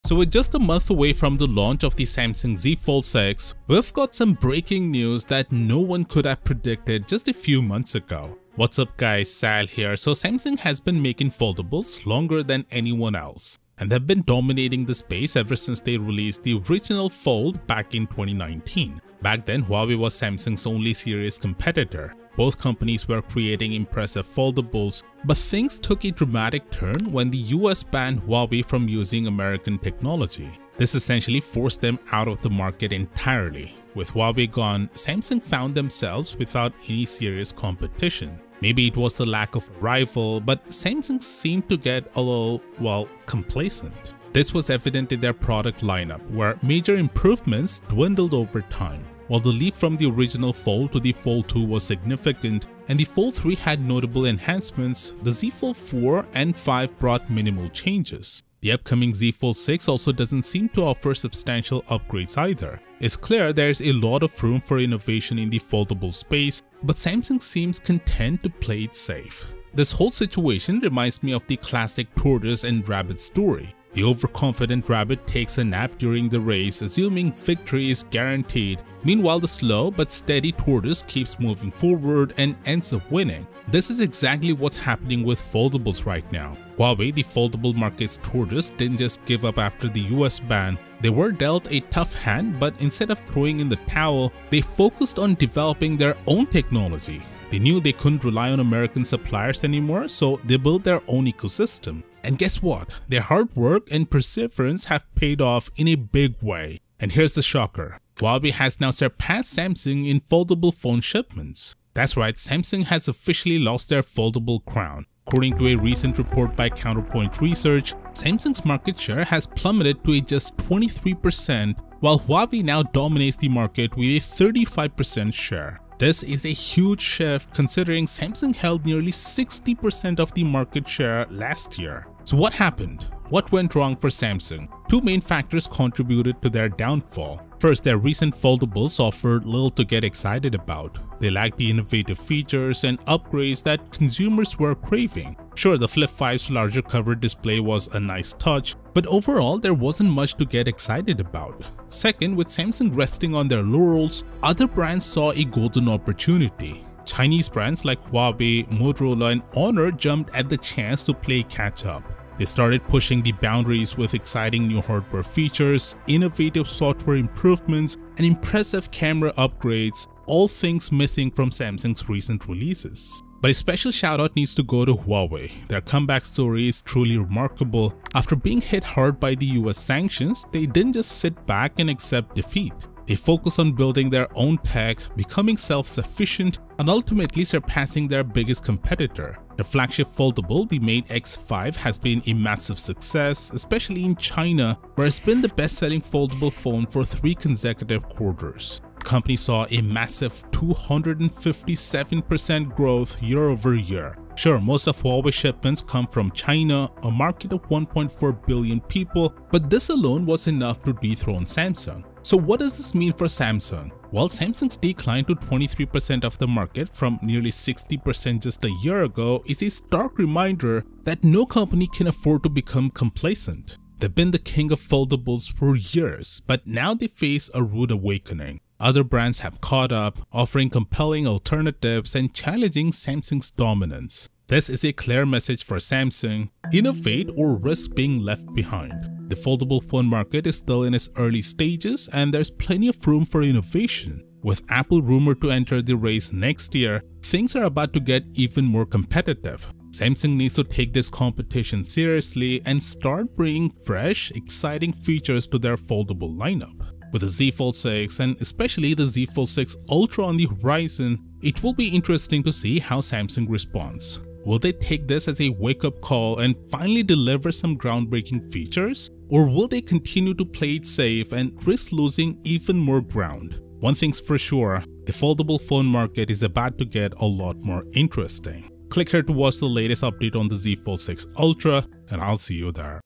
So with just a month away from the launch of the Samsung Z Fold 6, we've got some breaking news that no one could have predicted just a few months ago. What's up guys, Sal here. So Samsung has been making foldables longer than anyone else, and they've been dominating the space ever since they released the original Fold back in 2019. Back then, Huawei was Samsung's only serious competitor. Both companies were creating impressive foldables, but things took a dramatic turn when the US banned Huawei from using American technology. This essentially forced them out of the market entirely. With Huawei gone, Samsung found themselves without any serious competition. Maybe it was the lack of a rival, but Samsung seemed to get a little, complacent. This was evident in their product lineup, where major improvements dwindled over time. While the leap from the original Fold to the Fold 2 was significant and the Fold 3 had notable enhancements, the Z Fold 4 and 5 brought minimal changes. The upcoming Z Fold 6 also doesn't seem to offer substantial upgrades either. It's clear there's a lot of room for innovation in the foldable space, but Samsung seems content to play it safe. This whole situation reminds me of the classic tortoise and rabbit story. The overconfident rabbit takes a nap during the race, assuming victory is guaranteed. Meanwhile, the slow but steady tortoise keeps moving forward and ends up winning. This is exactly what's happening with foldables right now. Huawei, the foldable market's tortoise, didn't just give up after the US ban. They were dealt a tough hand, but instead of throwing in the towel, they focused on developing their own technology. They knew they couldn't rely on American suppliers anymore, so they built their own ecosystem. And guess what? Their hard work and perseverance have paid off in a big way. And here's the shocker. Huawei has now surpassed Samsung in foldable phone shipments. That's right, Samsung has officially lost their foldable crown. According to a recent report by Counterpoint Research, Samsung's market share has plummeted to just 23%, while Huawei now dominates the market with a 35% share. This is a huge shift considering Samsung held nearly 60% of the market share last year. So what happened? What went wrong for Samsung? Two main factors contributed to their downfall. First, their recent foldables offered little to get excited about. They lacked the innovative features and upgrades that consumers were craving. Sure, the Flip 5's larger cover display was a nice touch, but overall there wasn't much to get excited about. Second, with Samsung resting on their laurels, other brands saw a golden opportunity. Chinese brands like Huawei, Motorola and Honor jumped at the chance to play catch-up. They started pushing the boundaries with exciting new hardware features, innovative software improvements, and impressive camera upgrades, all things missing from Samsung's recent releases. But a special shout out needs to go to Huawei. Their comeback story is truly remarkable. After being hit hard by the US sanctions, they didn't just sit back and accept defeat. They focused on building their own tech, becoming self-sufficient, and ultimately surpassing their biggest competitor. The flagship foldable, the Mate X5, has been a massive success, especially in China, where it's been the best-selling foldable phone for 3 consecutive quarters. The company saw a massive 257% growth year over year. Sure, most of Huawei shipments come from China, a market of 1.4 billion people, but this alone was enough to dethrone Samsung. So what does this mean for Samsung? Well, Samsung's decline to 23% of the market from nearly 60% just a year ago is a stark reminder that no company can afford to become complacent. They've been the king of foldables for years, but now they face a rude awakening. Other brands have caught up, offering compelling alternatives and challenging Samsung's dominance. This is a clear message for Samsung: innovate or risk being left behind. The foldable phone market is still in its early stages and there's plenty of room for innovation. With Apple rumored to enter the race next year, things are about to get even more competitive. Samsung needs to take this competition seriously and start bringing fresh, exciting features to their foldable lineup. With the Z Fold 6 and especially the Z Fold 6 Ultra on the horizon, it will be interesting to see how Samsung responds. Will they take this as a wake-up call and finally deliver some groundbreaking features? Or will they continue to play it safe and risk losing even more ground? One thing's for sure, the foldable phone market is about to get a lot more interesting. Click here to watch the latest update on the Z Fold 6 Ultra, and I'll see you there.